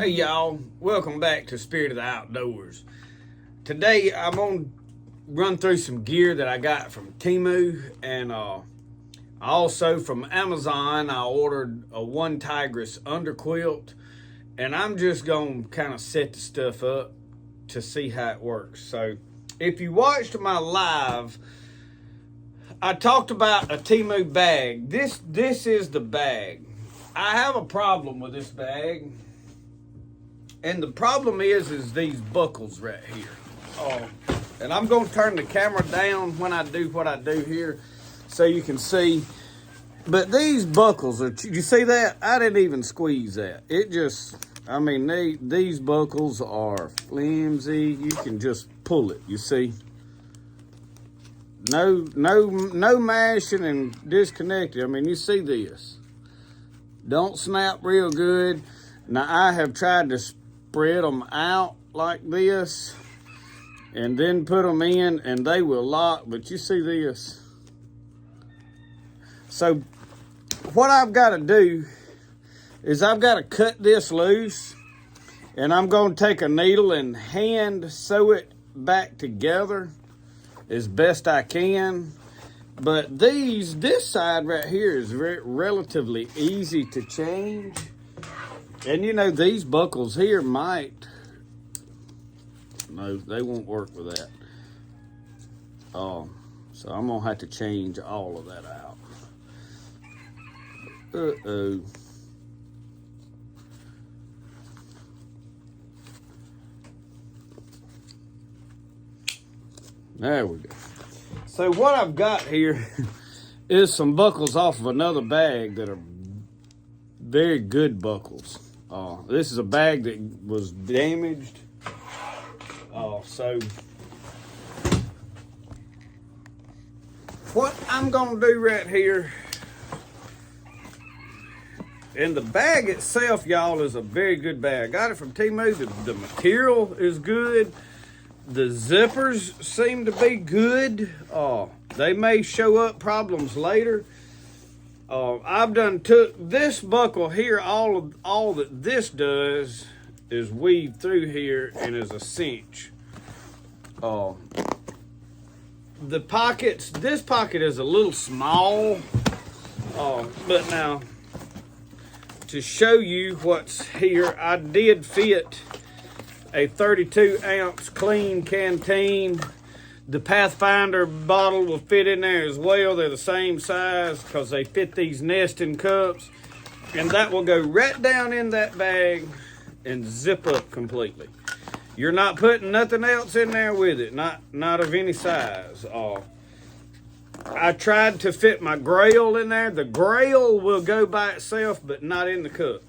Hey y'all, welcome back to Spirit of the Outdoors. Today I'm gonna run through some gear that I got from Temu, and also from Amazon. I ordered a one Tigris underquilt, and I'm just gonna kind of set the stuff up to see how it works. So if you watched my live, I talked about a Temu bag. This is the bag. I have a problem with this bag. And the problem is these buckles right here. And I'm going to turn the camera down when I do what I do here so you can see. But these buckles, you see that? I didn't even squeeze that. It just, I mean, these buckles are flimsy. You can just pull it, you see? No mashing and disconnected. I mean, you see this. Don't snap real good. Now, I have tried to spread them out like this and then put them in and they will lock, but you see this. So what I've got to do is I've got to cut this loose, and I'm going to take a needle and hand sew it back together as best I can. But this side right here is relatively easy to change. And you know, these buckles here no, they won't work with that. So I'm gonna have to change all of that out. Uh-oh. There we go. So what I've got here is some buckles off of another bag that are very good buckles. This is a bag that was damaged. So what I'm gonna do right here, and the bag itself, y'all, is a very good bag. I got it from Temu. The material is good. The zippers seem to be good. They may show up problems later. I've took this buckle here. All that this does is weave through here and is a cinch. The pockets. This pocket is a little small. But now to show you what's here, I did fit a 32-ounce clean canteen. The Pathfinder bottle will fit in there as well. They're the same size because they fit these nesting cups. And that will go right down in that bag and zip up completely. You're not putting nothing else in there with it, not of any size. I tried to fit my grail in there. The grail will go by itself, but not in the cup.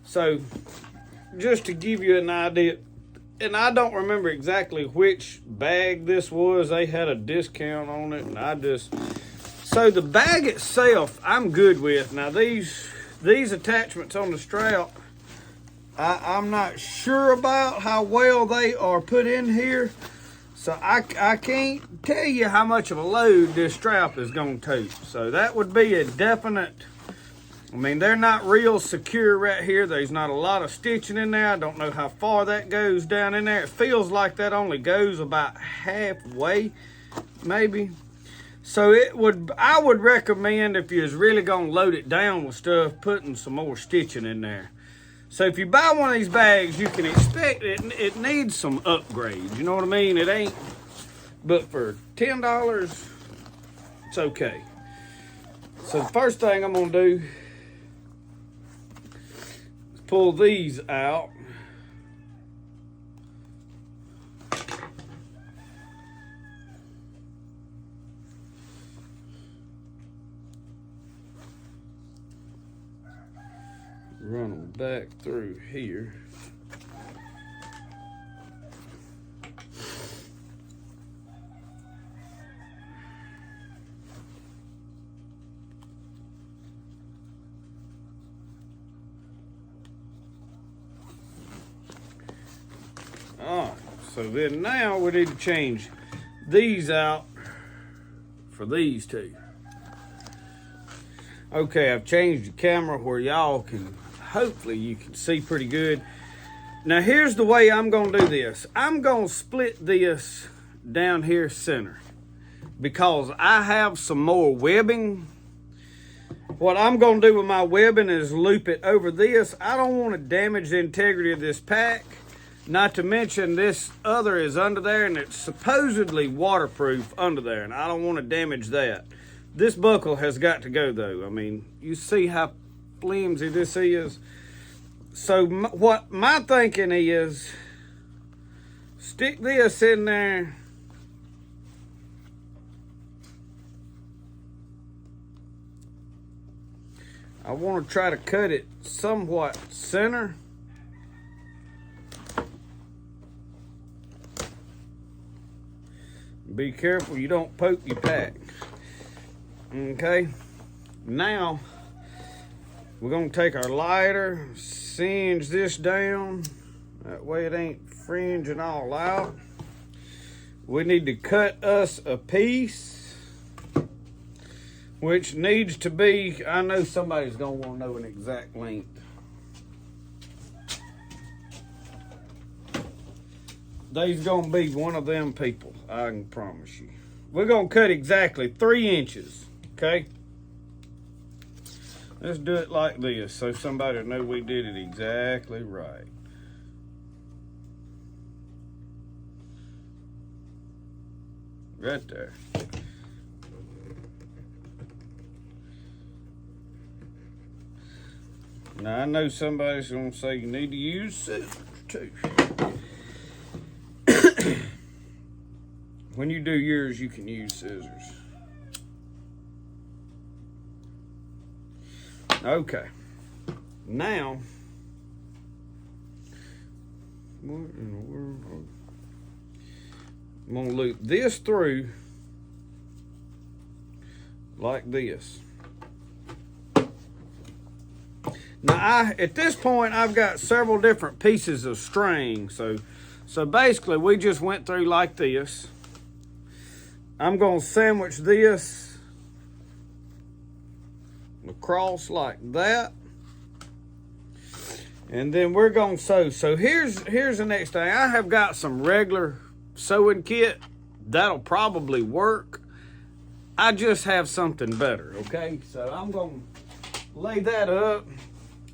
So just to give you an idea, and I don't remember exactly which bag this was. They had a discount on it, and so the bag itself, I'm good with. Now these attachments on the strap, I'm not sure about how well they are put in here. So I can't tell you how much of a load this strap is going to take. So that would be a definite. I mean, they're not real secure right here. There's not a lot of stitching in there. I don't know how far that goes down in there. It feels like that only goes about halfway, maybe. So I would recommend, if you was really gonna load it down with stuff, putting some more stitching in there. So if you buy one of these bags, you can expect it needs some upgrades. You know what I mean? It ain't, but for $10, it's okay. So the first thing I'm gonna do, pull these out. Run them back through here. So then now we need to change these out for these two. Okay, I've changed the camera where y'all can, hopefully you can see pretty good. Now here's the way I'm gonna do this. I'm gonna split this down here center because I have some more webbing. What I'm gonna do with my webbing is loop it over this. I don't want to damage the integrity of this pack. Not to mention this other is under there and it's supposedly waterproof under there, and I don't want to damage that. This buckle has got to go though. I mean, you see how flimsy this is. So what my thinking is, stick this in there. I want to try to cut it somewhat center. Be careful you don't poke your pack. Okay, now we're gonna take our lighter, singe this down. That way it ain't fringing all out. We need to cut us a piece, which needs to be, I know somebody's gonna wanna know an exact length. They's gonna be one of them people, I can promise you. We're gonna cut exactly 3 inches, okay? Let's do it like this so somebody will know we did it exactly right. Right there. Now I know somebody's gonna say you need to use scissors too. When you do yours, you can use scissors. Okay. Now, what in the world? I'm gonna loop this through like this. Now, at this point, I've got several different pieces of string. So basically, we just went through like this. I'm gonna sandwich this across like that. And then we're gonna sew. So here's the next thing. I have got some regular sewing kit. That'll probably work. I just have something better, okay? So I'm gonna lay that up.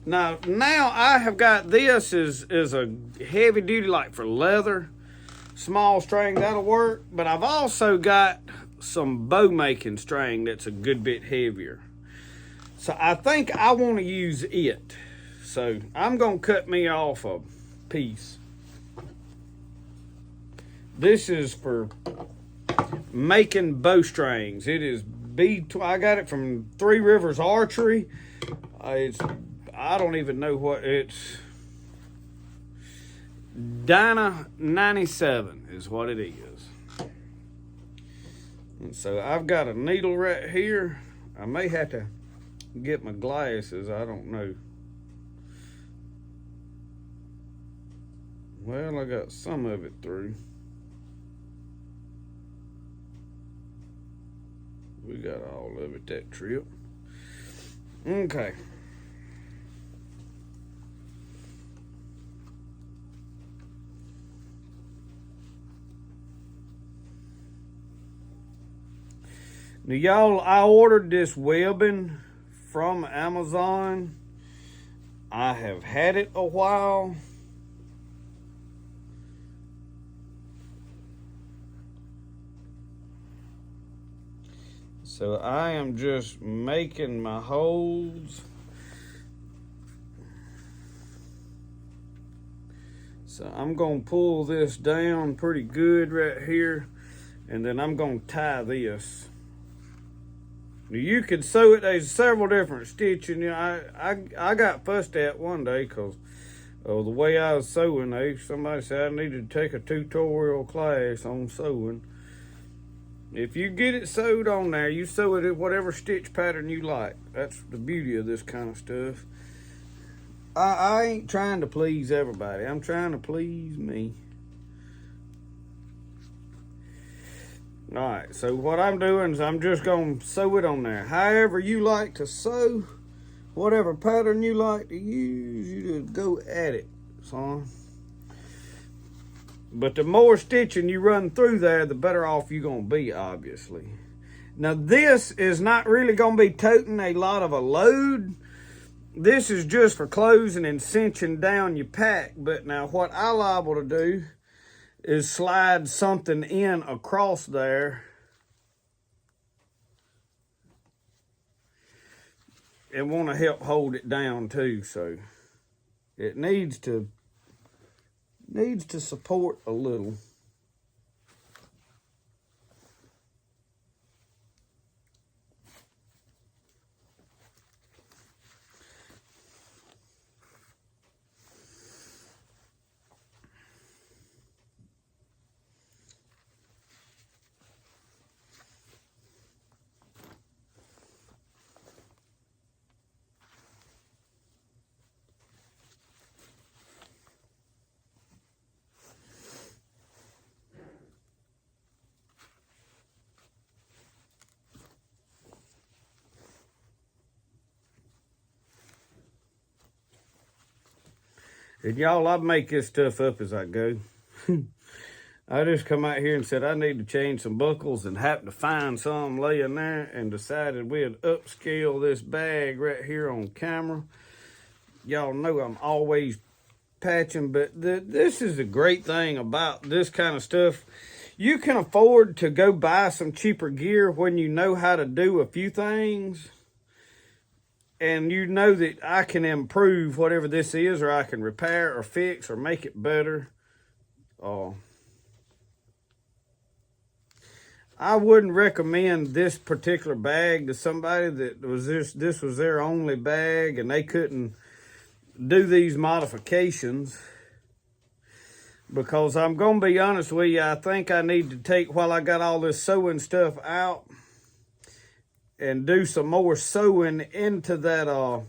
Now I have got this is a heavy duty, like for leather, small string, that'll work. But I've also got some bow making string that's a good bit heavier. So I think I want to use it. So I'm gonna cut me off a piece. This is for making bowstrings. It is I got it from Three Rivers Archery. I don't even know what it's. Dyna 97 is what it is. And so I've got a needle right here. I may have to get my glasses. I don't know. Well, I got some of it through. We got all of it that trip. Okay. Now, y'all, I ordered this webbing from Amazon. I have had it a while. So I am just making my holes. So I'm gonna pull this down pretty good right here, and then I'm gonna tie this. You could sew it. There's several different stitching. You know, I got fussed at one day because of the way I was sewing. Somebody said I needed to take a tutorial class on sewing. If you get it sewed on there, you sew it at whatever stitch pattern you like. That's the beauty of this kind of stuff. I ain't trying to please everybody. I'm trying to please me. All right, so what I'm doing is I'm just gonna sew it on there. However you like to sew, whatever pattern you like to use, you just go at it, son. But the more stitching you run through there, the better off you're going to be, obviously. Now, this is not really going to be toting a lot of a load. This is just for closing and cinching down your pack. But now what I'm liable to do is slide something in across there and want to help hold it down too. So it needs to support a little. And y'all, I make this stuff up as I go. I just come out here and said I need to change some buckles and happened to find some laying there and decided we'd upscale this bag right here on camera. Y'all know I'm always patching, but this is the great thing about this kind of stuff. You can afford to go buy some cheaper gear when you know how to do a few things. And you know that I can improve whatever this is, or I can repair or fix or make it better. I wouldn't recommend this particular bag to somebody that was this was their only bag and they couldn't do these modifications. Because I'm going to be honest with you, I think I need to take, while I got all this sewing stuff out, and do some more sewing into that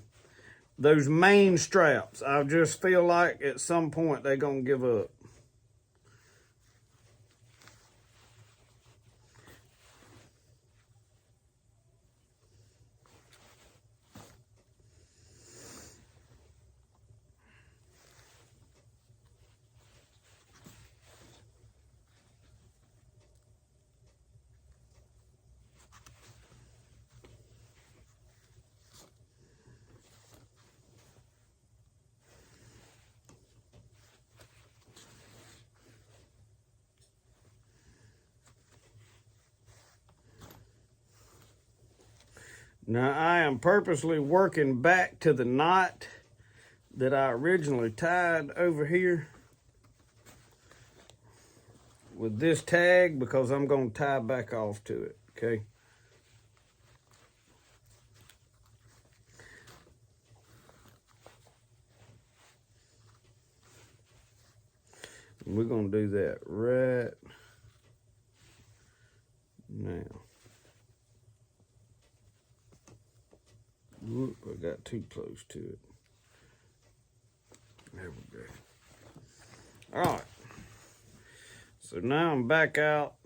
those main straps. I just feel like at some point they're gonna give up. Now, I am purposely working back to the knot that I originally tied over here with this tag because I'm going to tie back off to it, okay? And we're going to do that right now. Whoop, I got too close to it. There we go. All right. So now I'm back out.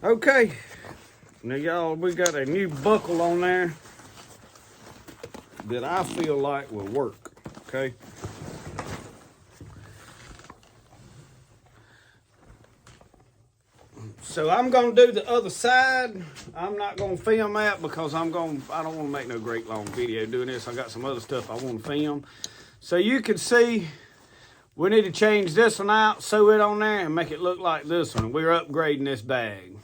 Okay, now y'all, we got a new buckle on there that I feel like will work, okay? So I'm gonna do the other side. I'm not gonna film that because I don't wanna make no great long video doing this. I got some other stuff I wanna film. So you can see, we need to change this one out, sew it on there and make it look like this one. We're upgrading this bag.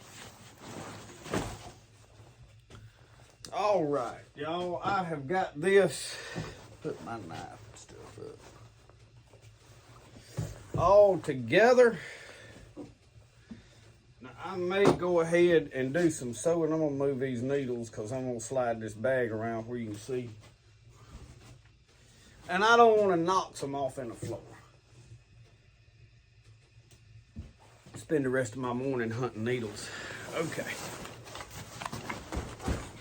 All right, y'all, I have got this, put my knife and stuff up, all together. Now, I may go ahead and do some sewing. I'm gonna move these needles because I'm gonna slide this bag around where you can see. And I don't wanna knock some off in the floor. Spend the rest of my morning hunting needles. Okay.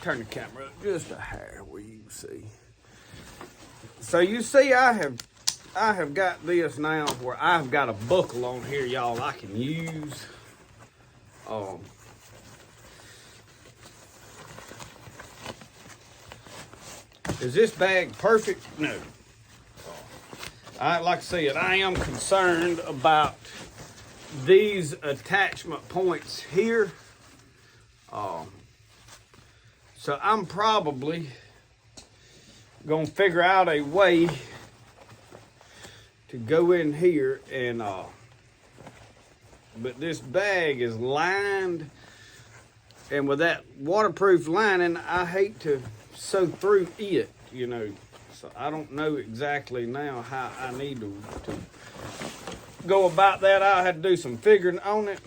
turn the camera up just a hair where you can see. So you see I have got this now where I've got a buckle on here, y'all, I can use. Is this bag perfect? No. Like I said, I am concerned about these attachment points here. So I'm probably gonna figure out a way to go in here and but this bag is lined, and with that waterproof lining, I hate to sew through it, you know. So I don't know exactly now how I need to go about that. I'll have to do some figuring on it.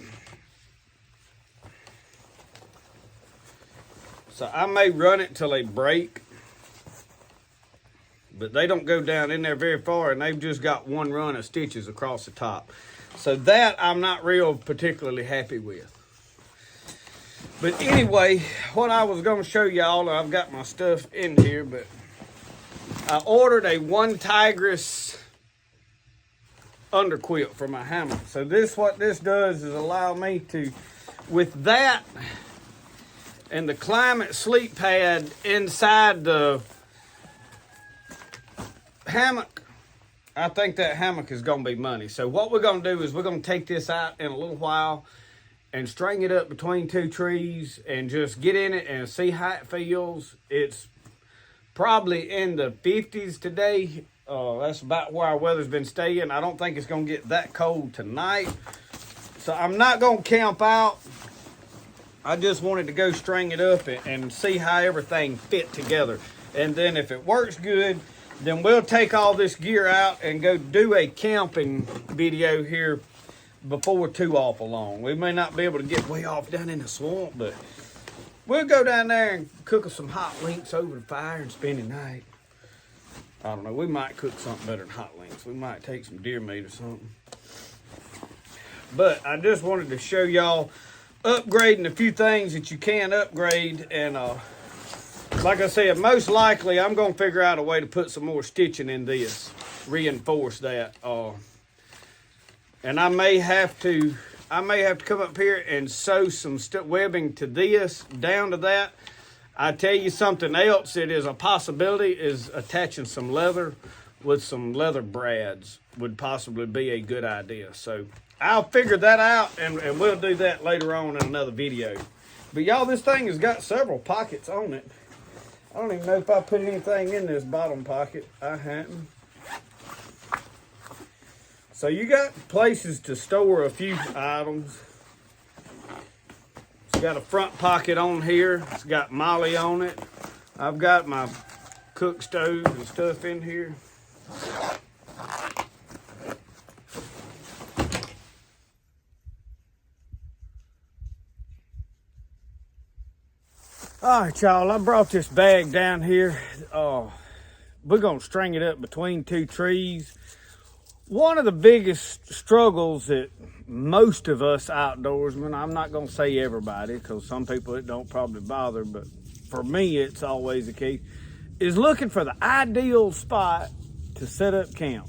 So I may run it till they break, but they don't go down in there very far, and they've just got one run of stitches across the top. So that I'm not real particularly happy with. But anyway, what I was going to show y'all, I've got my stuff in here, but I ordered a 1 Tigris underquilt for my hammock. So what this does is allow me to, with that and the climate sleep pad inside the hammock, I think that hammock is going to be money. So what we're going to do is we're going to take this out in a little while and string it up between 2 trees and just get in it and see how it feels. It's probably in the 50s today. That's about where our weather's been staying. I don't think it's going to get that cold tonight. So I'm not going to camp out. I just wanted to go string it up and see how everything fit together. And then if it works good, then we'll take all this gear out and go do a camping video here before too awful long. We may not be able to get way off down in the swamp, but we'll go down there and cook us some hot links over the fire and spend the night. I don't know, we might cook something better than hot links. We might take some deer meat or something. But I just wanted to show y'all upgrading a few things that you can upgrade. And like I said, most likely I'm going to figure out a way to put some more stitching in this, reinforce that. And I may have to come up here and sew some webbing to this, down to that. I tell you something else that is a possibility is attaching some leather with some leather brads would possibly be a good idea. So I'll figure that out, and we'll do that later on in another video. But y'all, this thing has got several pockets on it. I don't even know if I put anything in this bottom pocket. I hadn't. So you got places to store a few items. It's got a front pocket on here. It's got molly on it. I've got my cook stove and stuff in here. All right, y'all, I brought this bag down here. We're gonna string it up between 2 trees. One of the biggest struggles that most of us outdoorsmen, I'm not going to say everybody, because some people it don't probably bother, but for me it's always the case, is looking for the ideal spot to set up camp.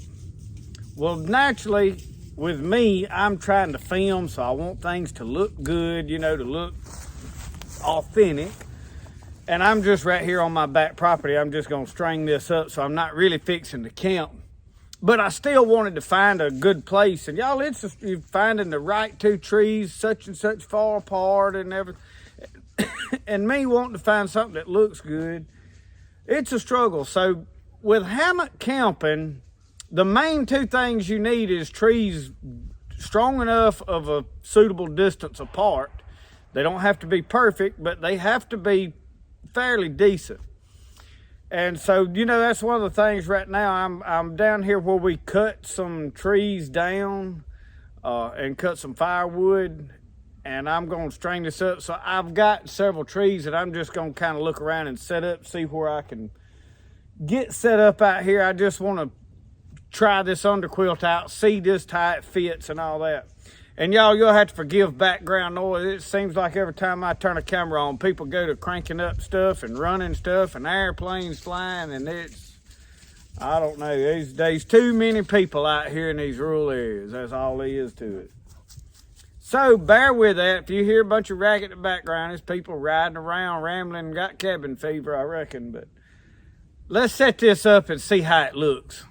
Well, naturally, with me, I'm trying to film, so I want things to look good, you know, to look authentic. And I'm just right here on my back property. I'm just going to string this up, so I'm not really fixing to camp. But I still wanted to find a good place. And y'all, it's just finding the right 2 trees, such and such far apart and everything. And me wanting to find something that looks good. It's a struggle. So with hammock camping, the main 2 things you need is trees strong enough of a suitable distance apart. They don't have to be perfect, but they have to be fairly decent. And so, you know, that's one of the things right now. I'm down here where we cut some trees down and cut some firewood, and I'm going to string this up. So I've got several trees that I'm just going to kind of look around and set up, see where I can get set up out here. I just want to try this underquilt out, see just how it fits and all that. And y'all, you'll have to forgive background noise. It seems like every time I turn a camera on, people go to cranking up stuff and running stuff and airplanes flying, and I don't know, there's too many people out here in these rural areas. That's all there is to it. So bear with that. If you hear a bunch of racket in the background, it's people riding around, rambling, got cabin fever, I reckon. But let's set this up and see how it looks.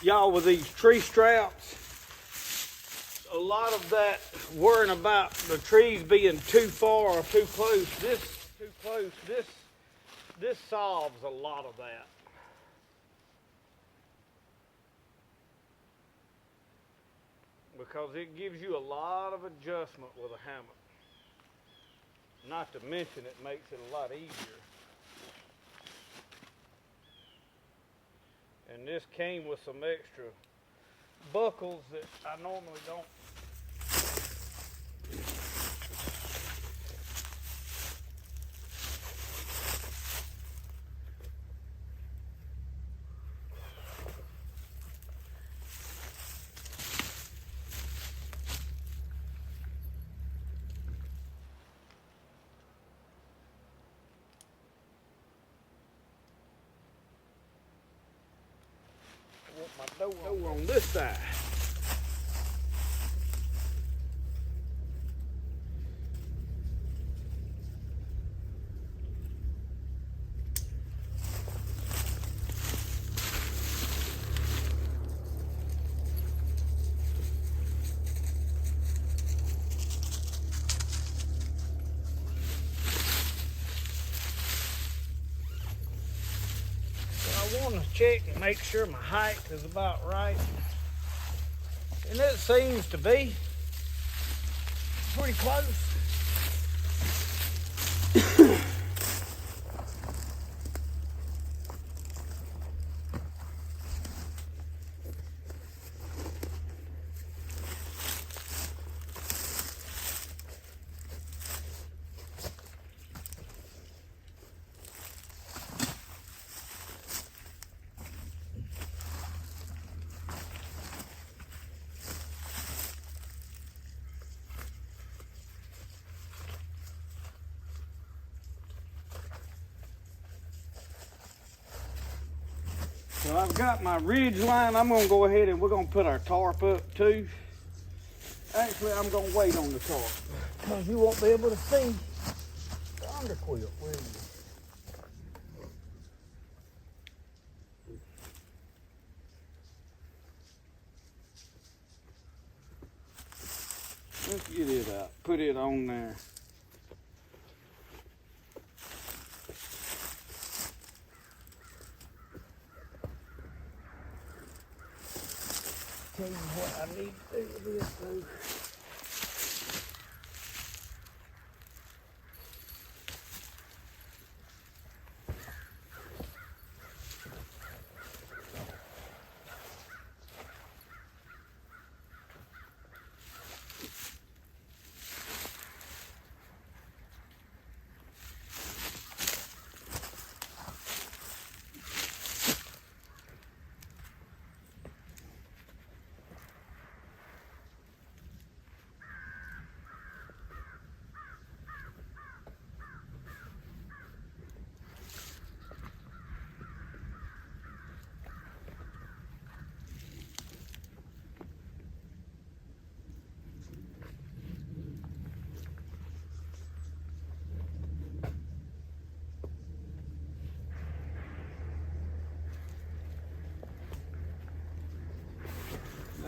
Y'all, with these tree straps, a lot of that worrying about the trees being too far or too close, this solves a lot of that. Because it gives you a lot of adjustment with a hammock. Not to mention it makes it a lot easier. And this came with some extra buckles that I normally don't. My door on this side. I want to check and make sure my height is about right. And it seems to be pretty close. So I've got my ridge line. I'm going to go ahead and we're going to put our tarp up too. Actually, I'm going to wait on the tarp because you won't be able to see the underquilt, will you? Let's get it up. Put it on there. Tell you what I need to do with this though.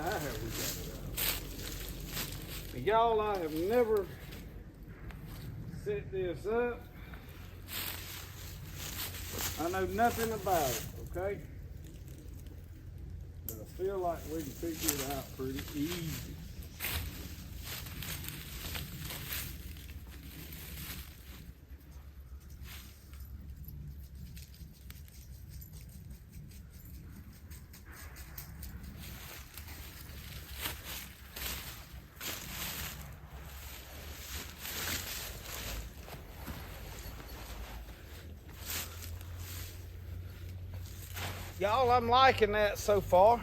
Now have we got it up? Y'all, I have never set this up. I know nothing about it, okay? But I feel like we can figure it out pretty easy. Y'all, I'm liking that so far.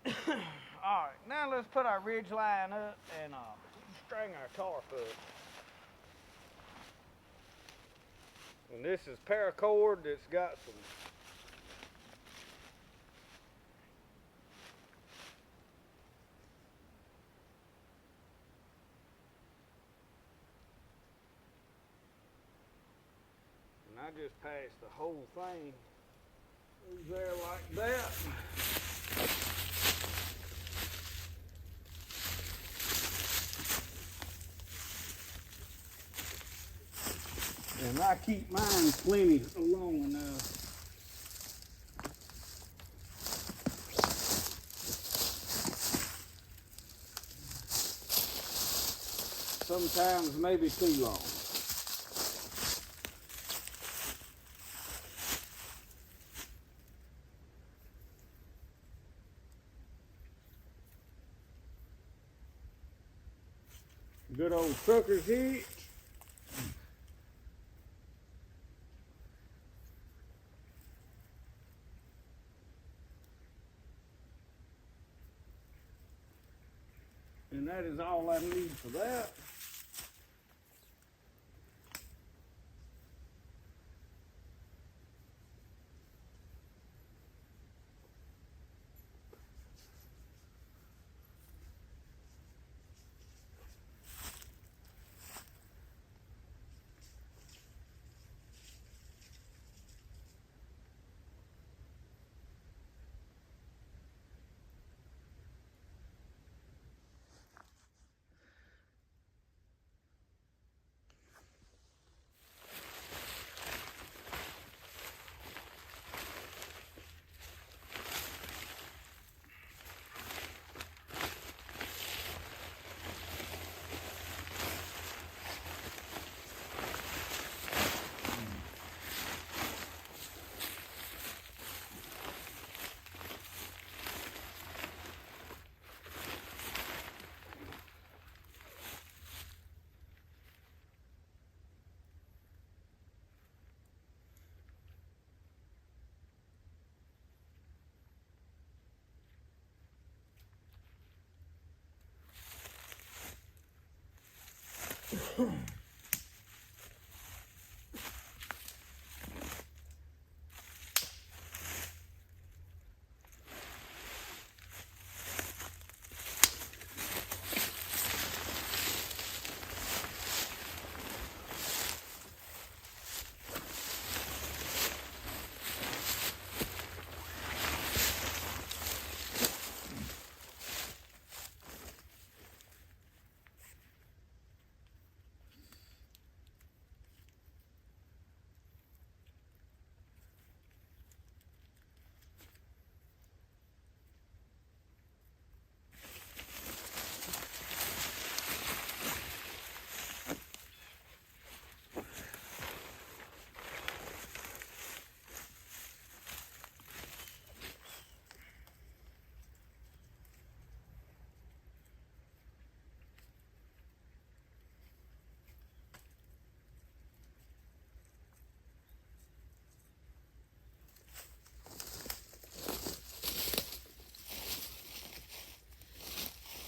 All right, now let's put our ridge line up and string our tarp up. And this is paracord that's got some I just passed the whole thing through there like that. And I keep mine plenty long enough. Sometimes maybe too long. Good old trucker's hitch. And that is all I need for that.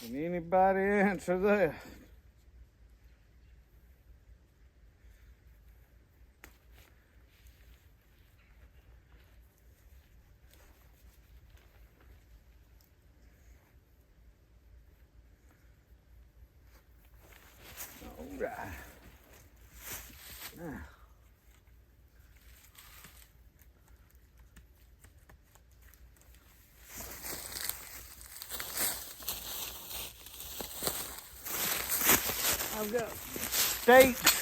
Can anybody answer that? All right. Now, got stakes.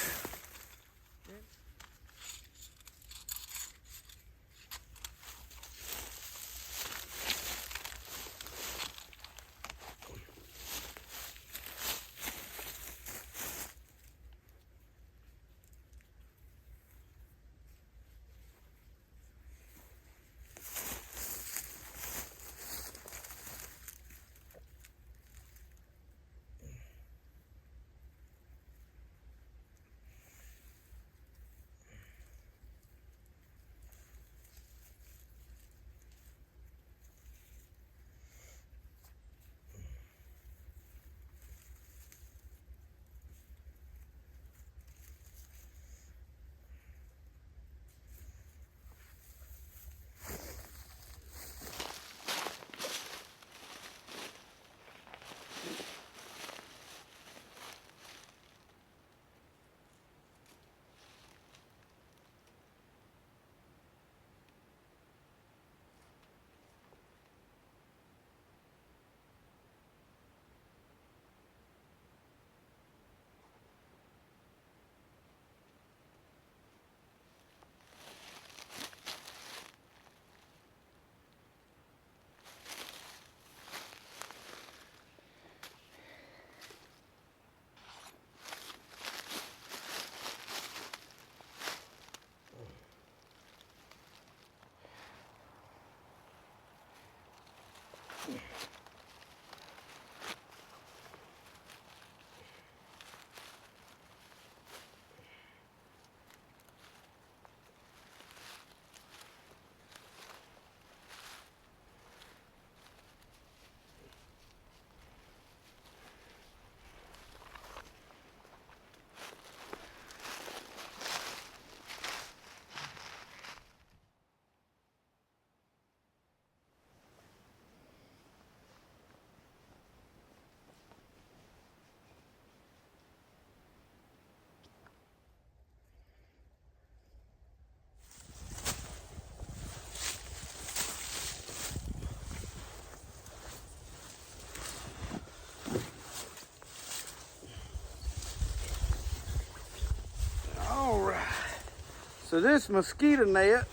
So this mosquito net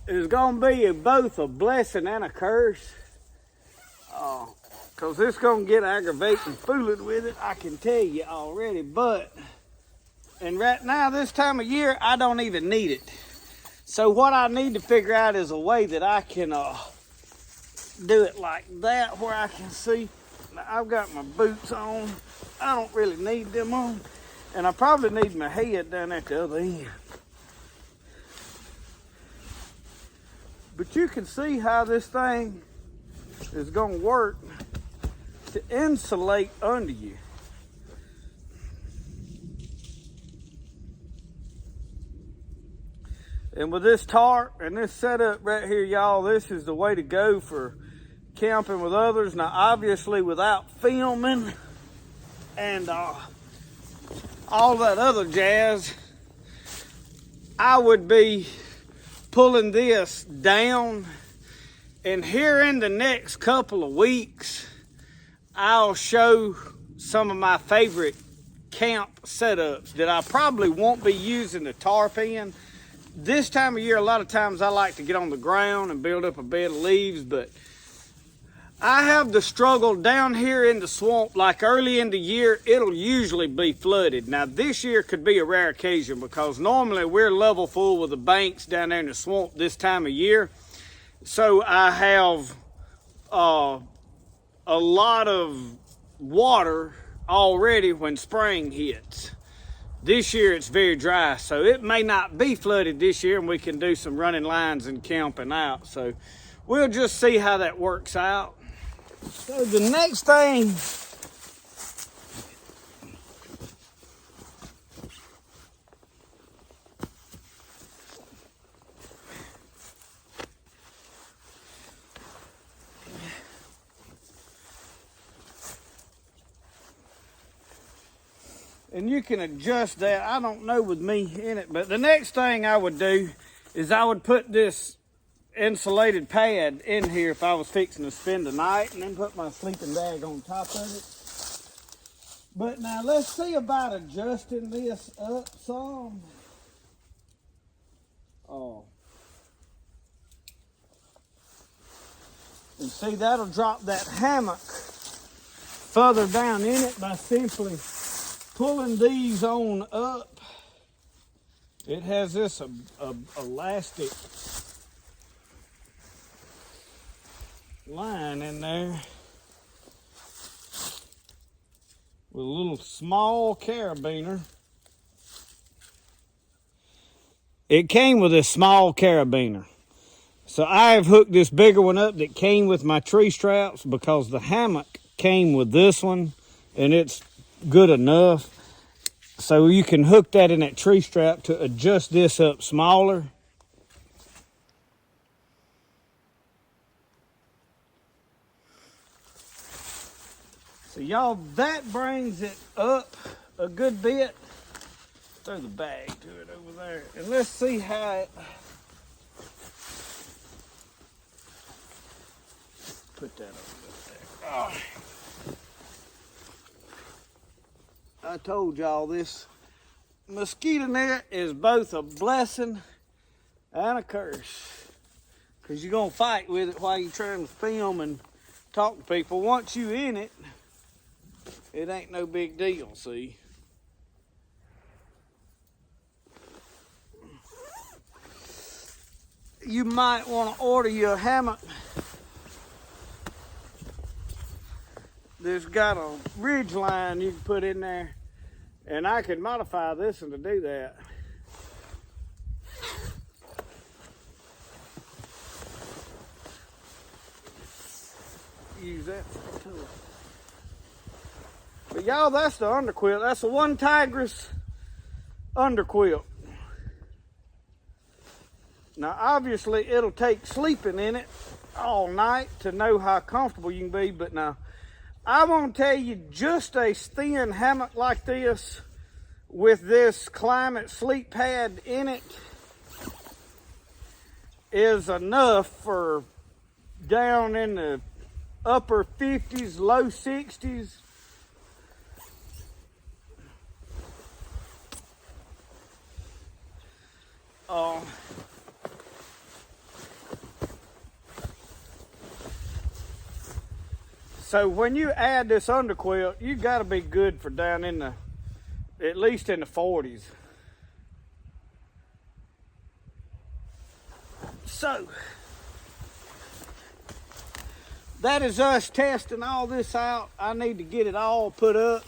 is gonna be both a blessing and a curse. Cause it's gonna get aggravating fooling with it, I can tell you already. And right now, this time of year, I don't even need it. So what I need to figure out is a way that I can do it like that, where I can see. Now, I've got my boots on. I don't really need them on. And I probably need my head down at the other end. But you can see how this thing is gonna work to insulate under you. And with this tarp and this setup right here, y'all, this is the way to go for camping with others. Now, obviously, without filming and all that other jazz, I would be pulling this down. And here in the next couple of weeks, I'll show some of my favorite camp setups that I probably won't be using the tarp in. This time of year, a lot of times I like to get on the ground and build up a bed of leaves, but I have the struggle down here in the swamp. Like early in the year, it'll usually be flooded. Now this year could be a rare occasion because normally we're level full with the banks down there in the swamp this time of year. So I have a lot of water already when spring hits. This year it's very dry, so it may not be flooded this year and we can do some running lines and camping out. So we'll just see how that works out. So the next thing and you can adjust that. I don't know with me in it, but the next thing I would do is I would put this insulated pad in here if I was fixing to spend the night, and then put my sleeping bag on top of it. But now let's see about adjusting this up some. Oh. And see, that'll drop that hammock further down in it by simply pulling these on up. It has this elastic line in there with a little small carabiner. It came with a small carabiner. So I have hooked this bigger one up that came with my tree straps because the hammock came with this one and it's good enough. So you can hook that in that tree strap to adjust this up smaller. So y'all, that brings it up a good bit. Throw the bag to it over there. And let's see how it... Put that over there. Oh. I told y'all this mosquito net is both a blessing and a curse. Because you're going to fight with it while you're trying to film and talk to people. Once you in it, it ain't no big deal, see? You might want to order you a hammock that's got a ridge line you can put in there, and I could modify this one to do that. Use that for a tool. But y'all, that's the underquilt. That's a one Tigris underquilt. Now obviously it'll take sleeping in it all night to know how comfortable you can be, but now I want to tell you, just a thin hammock like this with this climate sleep pad in it is enough for down in the upper 50s, low 60s. So when you add this underquilt, you got to be good for down in the, at least in the 40s. So that is us testing all this out. I need to get it all put up.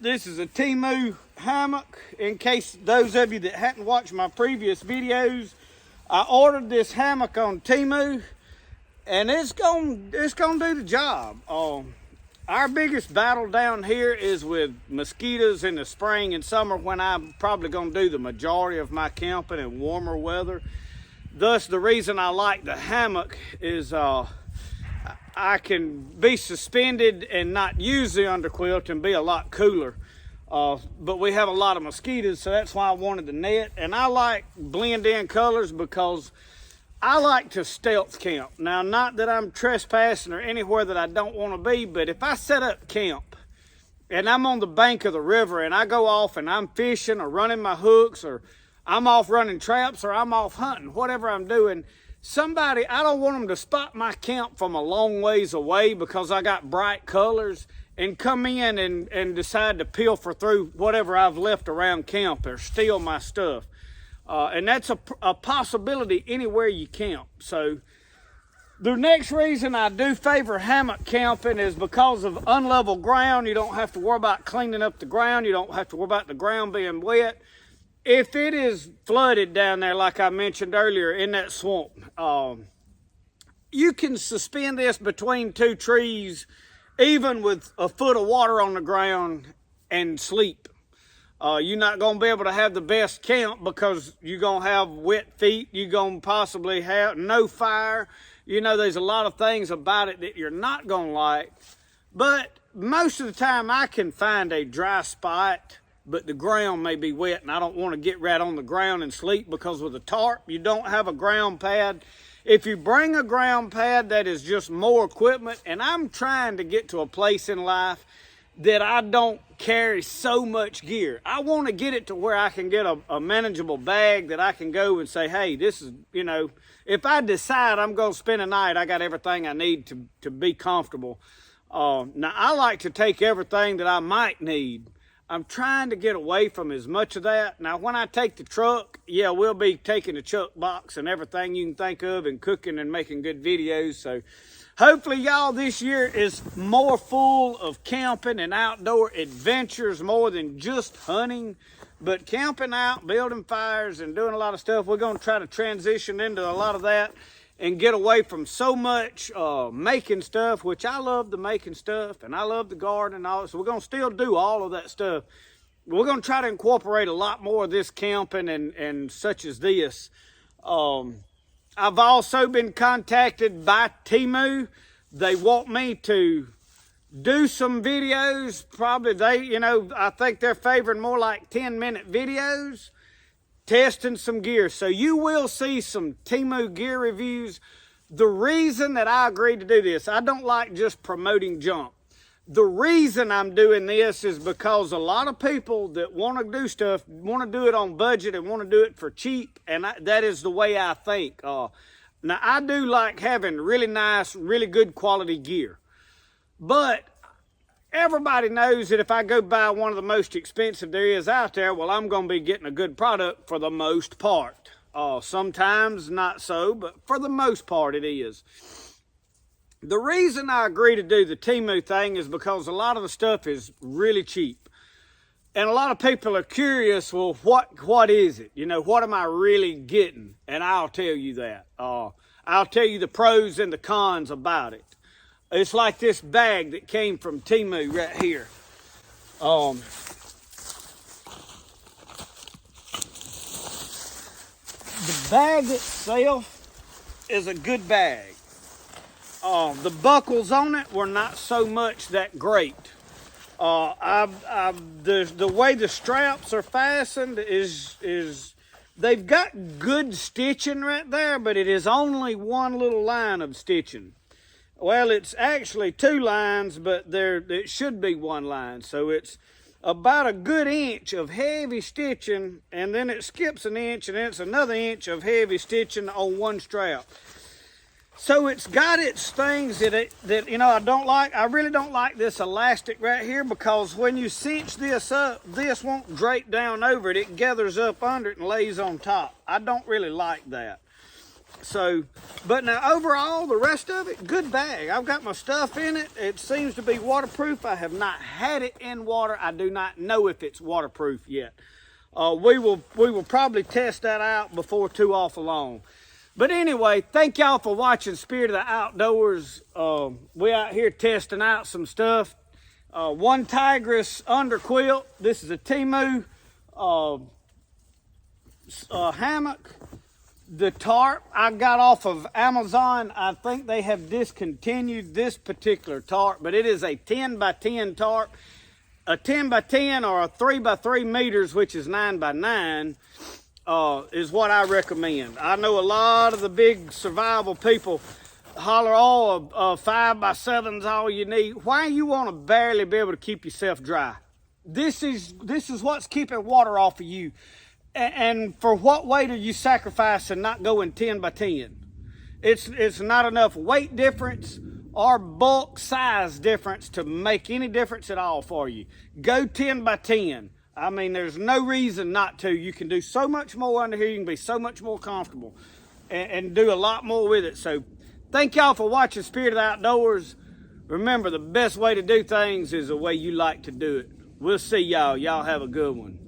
This is a Temu hammock. In case those of you that hadn't watched my previous videos, I ordered this hammock on Temu. And it's gonna do the job. Our biggest battle down here is with mosquitoes in the spring and summer, when I'm probably gonna do the majority of my camping in warmer weather. Thus, the reason I like the hammock is I can be suspended and not use the underquilt and be a lot cooler. But we have a lot of mosquitoes, so that's why I wanted the net. And I like blend-in colors because I like to stealth camp. Now, not that I'm trespassing or anywhere that I don't want to be, but if I set up camp and I'm on the bank of the river and I go off and I'm fishing or running my hooks, or I'm off running traps, or I'm off hunting, whatever I'm doing, I don't want them to spot my camp from a long ways away because I got bright colors and come in and decide to pilfer through whatever I've left around camp or steal my stuff. And that's a possibility anywhere you camp. So the next reason I do favor hammock camping is because of unlevel ground. You don't have to worry about cleaning up the ground. You don't have to worry about the ground being wet. If it is flooded down there, like I mentioned earlier, in that swamp, you can suspend this between two trees, even with a foot of water on the ground, and sleep. You're not going to be able to have the best camp because you're going to have wet feet. You're going to possibly have no fire. You know, there's a lot of things about it that you're not going to like. But most of the time I can find a dry spot, but the ground may be wet and I don't want to get right on the ground and sleep, because with a tarp, you don't have a ground pad. If you bring a ground pad, that is just more equipment. And I'm trying to get to a place in life that I don't carry so much gear. I want to get it to where I can get a manageable bag that I can go and say, hey, this is, you know, if I decide I'm going to spend a night, I got everything I need to be comfortable. Now, I like to take everything that I might need. I'm trying to get away from as much of that. Now, when I take the truck, yeah, we'll be taking the chuck box and everything you can think of and cooking and making good videos. So hopefully y'all this year is more full of camping and outdoor adventures more than just hunting, but camping out, building fires and doing a lot of stuff. We're going to try to transition into a lot of that and get away from so much making stuff, which I love the making stuff and I love the garden and all that. So we're going to still do all of that stuff. We're going to try to incorporate a lot more of this camping and such as this. I've also been contacted by Temu. They want me to do some videos. Probably you know, I think they're favoring more like 10-minute videos, testing some gear. So you will see some Temu gear reviews. The reason that I agreed to do this, I don't like just promoting junk. The reason I'm doing this is because a lot of people that want to do stuff want to do it on budget and want to do it for cheap, and that is the way I think. Now, I do like having really nice, really good quality gear, but everybody knows that if I go buy one of the most expensive there is out there, well, I'm going to be getting a good product for the most part. Sometimes not so, but for the most part it is. The reason I agree to do the Temu thing is because a lot of the stuff is really cheap. And a lot of people are curious, well, what is it? You know, what am I really getting? And I'll tell you that. I'll tell you the pros and the cons about it. It's like this bag that came from Temu right here. The bag itself is a good bag. The buckles on it were not so much that great. The way the straps are fastened is they've got good stitching right there, but it is only one little line of stitching. Well, it's actually two lines, but it should be one line. So it's about a good inch of heavy stitching, and then it skips an inch, and then it's another inch of heavy stitching on one strap. So it's got its things that you know I don't like. I really don't like this elastic right here, because when you cinch this up, this won't drape down over it. It gathers up under it and lays on top. I don't really like that. So, but now overall, the rest of it, good bag. I've got my stuff in it. It seems to be waterproof. I have not had it in water. I do not know if it's waterproof yet. We will probably test that out before too awful long. But anyway, thank y'all for watching Spirit of the Outdoors. We out here testing out some stuff. One Tigris Underquilt. This is a Temu hammock. The tarp I got off of Amazon. I think they have discontinued this particular tarp, but it is a 10 by 10 tarp. A 10 by 10 or a 3 by 3 meters, which is 9 by 9. Is what I recommend. I know a lot of the big survival people holler, oh, 5 by 7's all you need. Why you want to barely be able to keep yourself dry? This is what's keeping water off of you. And for what weight are you sacrificing not going 10 by 10? It's not enough weight difference or bulk size difference to make any difference at all for you. Go 10 by 10. I mean, there's no reason not to. You can do so much more under here. You can be so much more comfortable and do a lot more with it. So thank y'all for watching Spirit of the Outdoors. Remember, the best way to do things is the way you like to do it. We'll see y'all. Y'all have a good one.